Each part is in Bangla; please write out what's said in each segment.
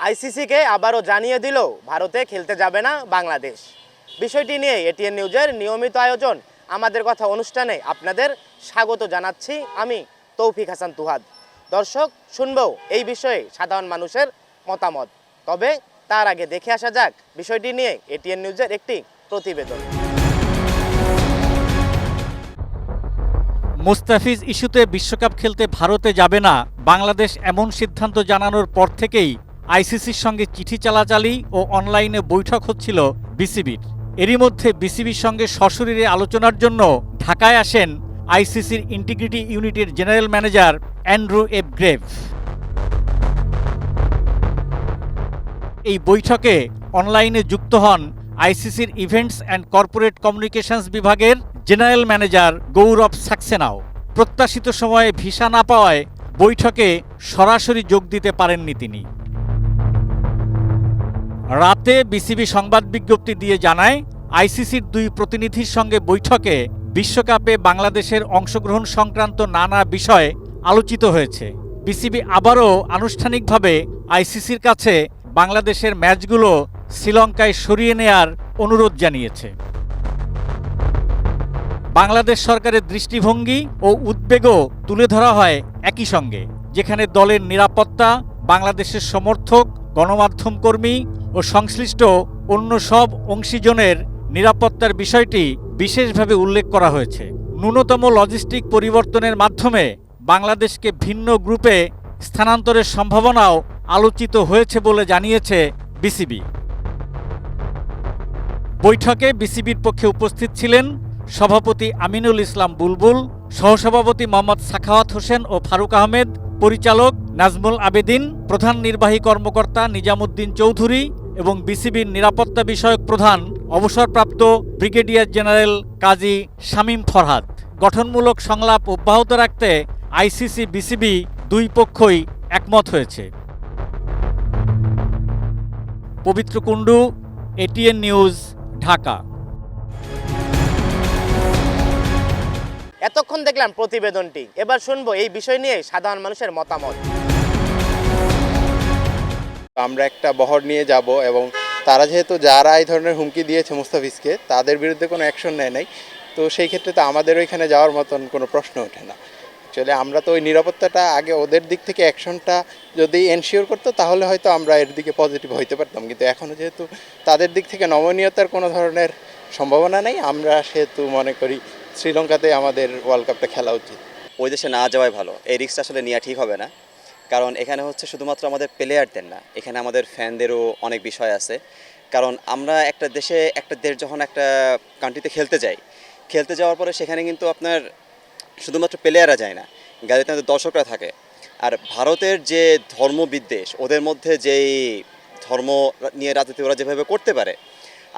আইসিসিকে আবারও জানিয়ে দিল ভারতে খেলতে যাবে না বাংলাদেশ। বিষয়টি নিয়ে এটিএন নিউজের নিয়মিত আয়োজন আমাদের কথা অনুষ্ঠানে আপনাদের স্বাগত জানাচ্ছি আমি তৌফিক হাসান তুহাদ। দর্শক, শুনবো এই বিষয়ে সাধারণ মানুষের মতামত। তবে তার আগে দেখে আসা যাক বিষয়টি নিয়ে এটিএন নিউজের একটি প্রতিবেদন। মুস্তাফিজ ইস্যুতে বিশ্বকাপ খেলতে ভারতে যাবে না বাংলাদেশ এমন সিদ্ধান্ত জানানোর পর থেকেই আইসিসির সঙ্গে চিঠি চালাচালি ও অনলাইনে বৈঠক হচ্ছিল বিসিবির। এরই মধ্যে বিসিবির সঙ্গে সশরীরে আলোচনার জন্য ঢাকায় আসেন আইসিসির ইন্টিগ্রিটি ইউনিটের general manager Andrew F grave. এই বৈঠকে অনলাইনে যুক্ত হন আইসিসির ইভেন্টস অ্যান্ড কর্পোরেট কমিউনিকেশনস বিভাগের জেনারেল ম্যানেজার গৌরব সাক্সেনাও। প্রত্যাশিত সময়ে ভিসা না পাওয়ায় বৈঠকে সরাসরি যোগ দিতে পারেননি তিনি। রাতে বিসিবি সংবাদ বিজ্ঞপ্তি দিয়ে জানায়, আইসিসির দুই প্রতিনিধির সঙ্গে বৈঠকে বিশ্বকাপে বাংলাদেশের অংশগ্রহণ সংক্রান্ত নানা বিষয় আলোচিত হয়েছে। বিসিবি আবারও আনুষ্ঠানিকভাবে আইসিসির কাছে বাংলাদেশের ম্যাচগুলো শ্রীলঙ্কায় সরিয়ে নেয়ার অনুরোধ জানিয়েছে। বাংলাদেশ সরকারের দৃষ্টিভঙ্গি ও উদ্বেগও তুলে ধরা হয় একই সঙ্গে, যেখানে দলের নিরাপত্তা, বাংলাদেশের সমর্থক, গণমাধ্যম কর্মী ও সংশ্লিষ্ট অন্য সব অংশীজনের নিরাপত্তার বিষয়টি বিশেষভাবে উল্লেখ করা হয়েছে। ন্যূনতম লজিস্টিক পরিবর্তনের মাধ্যমে বাংলাদেশকে ভিন্ন গ্রুপে স্থানান্তরের সম্ভাবনাও আলোচিত হয়েছে বলে জানিয়েছে বিসিবি। বৈঠকে বিসিবির পক্ষে উপস্থিত ছিলেন সভাপতি আমিনুল ইসলাম বুলবুল, সহসভাপতি মোহাম্মদ সাখাওয়াত হোসেন ও ফারুক আহমেদ, পরিচালক নাজমুল আবেদিন, প্রধান নির্বাহী কর্মকর্তা নিজামুদ্দিন চৌধুরী এবং বিসিবির নিরাপত্তা বিষয়ক প্রধান অবসরপ্রাপ্ত ব্রিগেডিয়ার জেনারেল কাজী শামীম ফরহাদ। গঠনমূলক সংলাপ অব্যাহত রাখতে আইসিসি বিসিবি দুই পক্ষই একমত হয়েছে। পবিত্র কুণ্ডু, এটিএন নিউজ, ঢাকা। এতক্ষণ দেখলাম প্রতিবেদনটি, এবার শুনবো এই বিষয় নিয়ে সাধারণ মানুষের মতামত। আমরা একটা বহর নিয়ে যাব এবং তারা যেহেতু যারা এই ধরনের হুমকি দিয়েছে মুস্তাফিজকে, তাদের বিরুদ্ধে কোনো অ্যাকশন নেয় নাই, তো সেই ক্ষেত্রে তো আমাদের ওইখানে যাওয়ার মতন কোনো প্রশ্ন ওঠে না। অ্যাকচুয়ালি আমরা তো ওই নিরাপত্তাটা আগে ওদের দিক থেকে অ্যাকশনটা যদি এনশিওর করতো তাহলে হয়তো আমরা এর দিকে পজিটিভ হইতে পারতাম, কিন্তু এখনও যেহেতু তাদের দিক থেকে নমনীয়তার কোনো ধরনের সম্ভাবনা নেই, আমরা সেহেতু মনে করি শ্রীলঙ্কাতে আমাদের ওয়ার্ল্ড কাপটা খেলা উচিত। ওই দেশে না যাওয়াই ভালো। এই রিস্কটা আসলে নেওয়া ঠিক হবে না, কারণ এখানে হচ্ছে শুধুমাত্র আমাদের প্লেয়ারদের না, এখানে আমাদের ফ্যানদেরও অনেক বিষয় আছে। কারণ আমরা একটা দেশ যখন একটা কান্ট্রিতে খেলতে যাওয়ার পরে সেখানে কিন্তু আপনার শুধুমাত্র প্লেয়াররা যায় না, গ্যালারিতে আমাদের দর্শকরা থাকে। আর ভারতের যে ধর্মবিদ্বেষ, ওদের মধ্যে যেই ধর্ম নিয়ে রাজনীতি ওরা যেভাবে করতে পারে,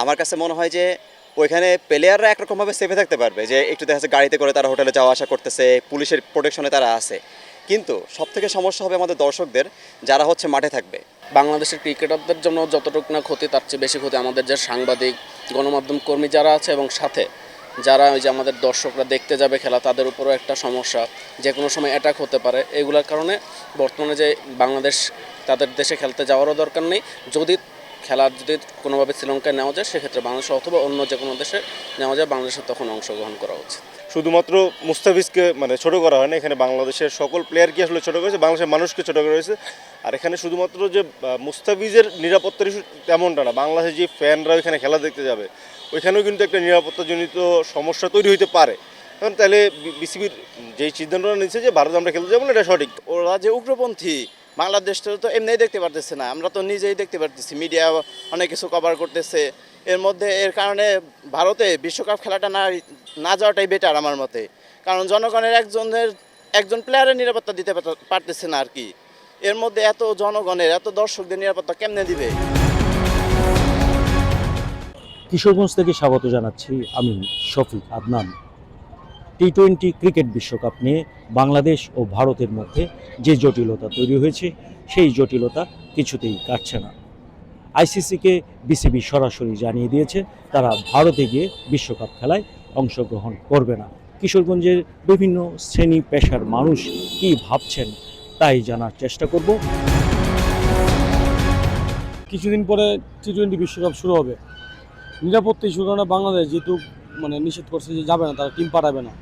আমার কাছে মনে হয় যে ওইখানে প্লেয়াররা একরকমভাবে সেফে থাকতে পারবে, যে একটু দেখা যাচ্ছে গাড়িতে করে তারা হোটেলে যাওয়া আসা করতেছে, পুলিশের প্রোটেকশনে তারা আছে। কিন্তু সবথেকে সমস্যা হবে আমাদের দর্শকদের, যারা হচ্ছে মাঠে থাকবে। বাংলাদেশের ক্রিকেটারদের জন্য যতটুকু না ক্ষতি, তার চেয়ে বেশি ক্ষতি আমাদের যে সাংবাদিক, গণমাধ্যম কর্মী যারা আছে এবং সাথে যারা ওই যে আমাদের দর্শকরা দেখতে যাবে খেলা, তাদের উপরও একটা সমস্যা, যে কোনো সময় অ্যাটাক হতে পারে। এগুলোর কারণে বর্তমানে যে বাংলাদেশ তাদের দেশে খেলতে যাওয়ারও দরকার নেই। যদি কোনোভাবে শ্রীলঙ্কায় নেওয়া যায়, সেক্ষেত্রে বাংলাদেশ অথবা অন্য যে কোনো দেশে নেওয়া যায়, বাংলাদেশের তখন অংশগ্রহণ করা উচিত। শুধুমাত্র মুস্তাফিজকে ছোট করা হয় না, এখানে বাংলাদেশের সকল প্লেয়ারকে আসলে ছোট করেছে, বাংলাদেশের মানুষকে ছোট করা হয়েছে। আর এখানে শুধুমাত্র যে মুস্তাফিজের নিরাপত্তার ইস্যু তেমনটা না, বাংলাদেশের যে ফ্যানরা ওইখানে খেলা দেখতে যাবে, ওইখানেও কিন্তু একটা নিরাপত্তাজনিত সমস্যা তৈরি হইতে পারে। কারণ তাহলে বিসিবির যেই সিদ্ধান্তটা নিচ্ছে যে ভারত আমরা খেলতে যাবো না, এটা সঠিক। ওরা যে উগ্রপন্থী, বাংলাদেশটা তো এমনিই দেখতে পারতেছে না, আমরা তো নিজেই দেখতে পারতেছি, মিডিয়া অনেক কিছু কভার করতেছে। এর কারণে ভারতে বিশ্বকাপ খেলাটা না যাওয়াটাই বেটার আমার মতে। কারণ জনগণের একজন প্লেয়ারের নিরাপত্তা দিতে পারতেছে না আর কি। এর মধ্যে এত জনগণের, এত দর্শকদের নিরাপত্তা কেমনে দিবে? কিশোরগঞ্জ থেকে স্বাগত জানাচ্ছি আমি শফিক আদনান। টি-20 ক্রিকেট বিশ্বকাপ নিয়ে বাংলাদেশ ও ভারতের মধ্যে যে জটিলতা তৈরি হয়েছে, সেই জটিলতা কিছুতেই কাটছে না। আইসিসিকে বিসিবি সরাসরি জানিয়ে দিয়েছে তারা ভারতে গিয়ে বিশ্বকাপ খেলায় অংশগ্রহণ করবে না। কিশোরগঞ্জের বিভিন্ন শ্রেণী পেশার মানুষ কি ভাবছেন তাই জানার চেষ্টা করব। কিছুদিন পরে টি-20 বিশ্বকাপ শুরু হবে, নিরাপত্তা ইস্যুর কারণে বাংলাদেশ যেহেতু মানে নিষেধ করছে যে যাবে না, তারা টিম পাঠাবে না।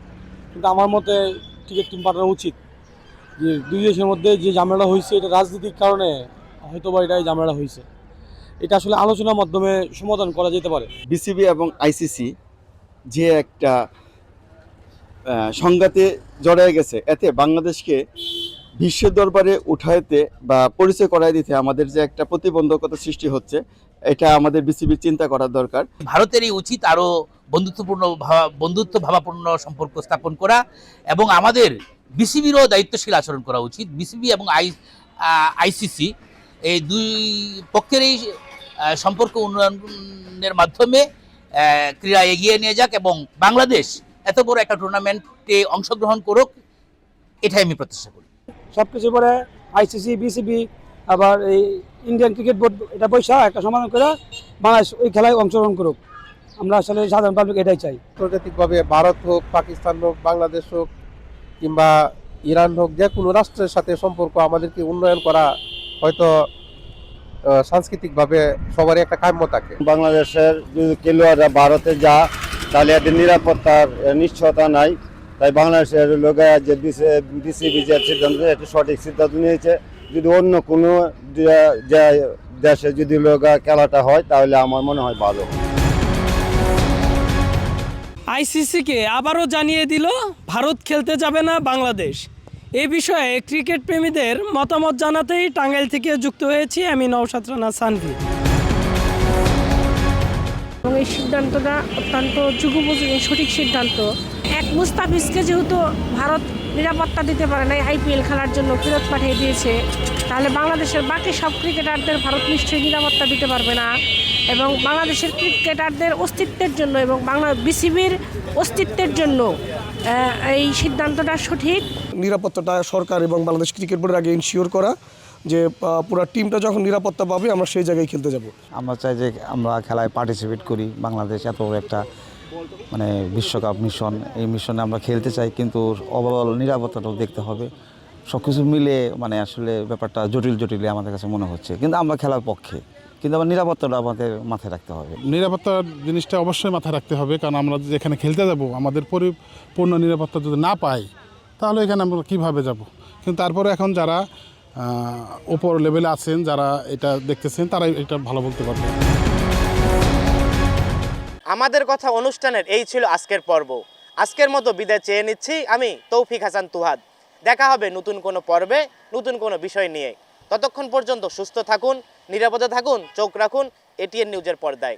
কিন্তু আমার মতে টিম পাঠানো উচিত। যে দুই দেশের মধ্যে যে ঝামেলাটা হয়েছে এটা রাজনীতির কারণে হয়তো বা এটাই ঝামেলা হয়েছে, এটা আসলে আলোচনার মাধ্যমে সমাধান করা যেতে পারে। বিসিবি এবং আইসিসি যে একটা সংঘাতে জড়ায় গেছে, এতে বাংলাদেশকে বিশ্বের দরবারে উঠাইতে বা পরিচয় করাই দিতে আমাদের যে একটা প্রতিবন্ধকতা সৃষ্টি হচ্ছে, এটা আমাদের বিসিবির চিন্তা করার দরকার। ভারতেরই উচিত আরও বন্ধুত্ব ভাবাপূর্ণ সম্পর্ক স্থাপন করা, এবং আমাদের বিসিবিরও দায়িত্বশীল আচরণ করা উচিত। বিসিবি এবং আইসিসি এই দুই পক্ষেরই সম্পর্ক উন্নয়নের মাধ্যমে ক্রীড়া এগিয়ে নিয়ে যাক, এবং বাংলাদেশ এত বড় একটা টুর্নামেন্টে অংশগ্রহণ করুক, এটাই আমি প্রত্যাশা করি। সব কিছু পরে আইসিসি, বিসিবি, আবার এই ইন্ডিয়ান ক্রিকেট বোর্ড এটা পয়সা একটা সমাধান করে বাংলাদেশ ওই খেলায় অংশগ্রহণ করুক। আমরা আসলে সাধারণ পাবলিক এটাই চাই। আন্তর্জাতিকভাবে ভারত হোক, পাকিস্তান হোক, বাংলাদেশ হোক কিংবা ইরান হোক, যে কোনো রাষ্ট্রের সাথে সম্পর্ক আমাদেরকে উন্নয়ন করা হয়তো সাংস্কৃতিকভাবে সবারই একটা কাম্য থাকে। বাংলাদেশের যদি খেলোয়াড়রা ভারতে যা, তাহলে এদের নিরাপত্তার নিশ্চয়তা নাই। তাই বাংলাদেশের লোকেরা যে বিসিবি যে সিদ্ধান্ত, একটু সঠিক সিদ্ধান্ত নিয়েছে। যদি অন্য কোনো দেশে যদি খেলাটা হয়, তাহলে আমার মনে হয় ভালো। আইসিসিকে আবারও জানিয়ে দিল ভারত খেলতে যাবে না বাংলাদেশ। এ বিষয়ে ক্রিকেট প্রেমীদের মতামত জানাতেই টাঙ্গাইল থেকে যুক্ত হয়েছি আমি নওশাদ রানা সানভি। এবং এই সিদ্ধান্তটা অত্যন্ত যুগোপযোগী সঠিক সিদ্ধান্ত। এক মুস্তাফিজকে যেহেতু ভারত নিরাপত্তা দিতে পারে না, আইপিএল খেলার জন্য ফেরত পাঠিয়ে দিয়েছে, তাহলে বাংলাদেশের বাকি সব ক্রিকেটারদের ভারত নিশ্চয়ই নিরাপত্তা দিতে পারবে না। এবং বাংলাদেশের ক্রিকেটারদের অস্তিত্বের জন্য এবং বিসিবির অস্তিত্বের জন্য এই সিদ্ধান্তটা সঠিক। নিরাপত্তাটা সরকার এবং বাংলাদেশ ক্রিকেট বোর্ডের আগে ইনশিওর করা যে পুরো টিমটা যখন নিরাপত্তা পাবে আমরা সেই জায়গায় খেলতে যাব। আমরা চাই যে আমরা খেলায় পার্টিসিপেট করি। বাংলাদেশ এত বড় একটা মানে বিশ্বকাপ মিশন, এই মিশনে আমরা খেলতে চাই, কিন্তু ওভারঅল নিরাপত্তাটাও দেখতে হবে। সব কিছু মিলে মানে আসলে ব্যাপারটা জটিল আমাদের কাছে মনে হচ্ছে, কিন্তু আমরা খেলার পক্ষে, কিন্তু আমার নিরাপত্তাটা আমাদের মাথায় রাখতে হবে। নিরাপত্তার জিনিসটা অবশ্যই মাথায় রাখতে হবে, কারণ আমরা যেখানে খেলতে যাব আমাদের পরিপূর্ণ নিরাপত্তা যদি না পাই, তাহলে এখানে আমরা কীভাবে যাব। কিন্তু তারপরে এখন যারা ওপর লেভেলে আছেন, যারা এটা দেখতেছেন, তারা এটা ভালো বলতে পারবে। আমাদের কথা অনুষ্ঠানের এই ছিল আজকের পর্ব। আজকের মতো বিদায় চেয়ে নিচ্ছি আমি তৌফিক হাসান তুহাদ। দেখা হবে নতুন কোনো পর্বে নতুন কোনো বিষয় নিয়ে। ততক্ষণ পর্যন্ত সুস্থ থাকুন, নিরাপদে থাকুন, চোখ রাখুন এটিএন নিউজের পর্দায়।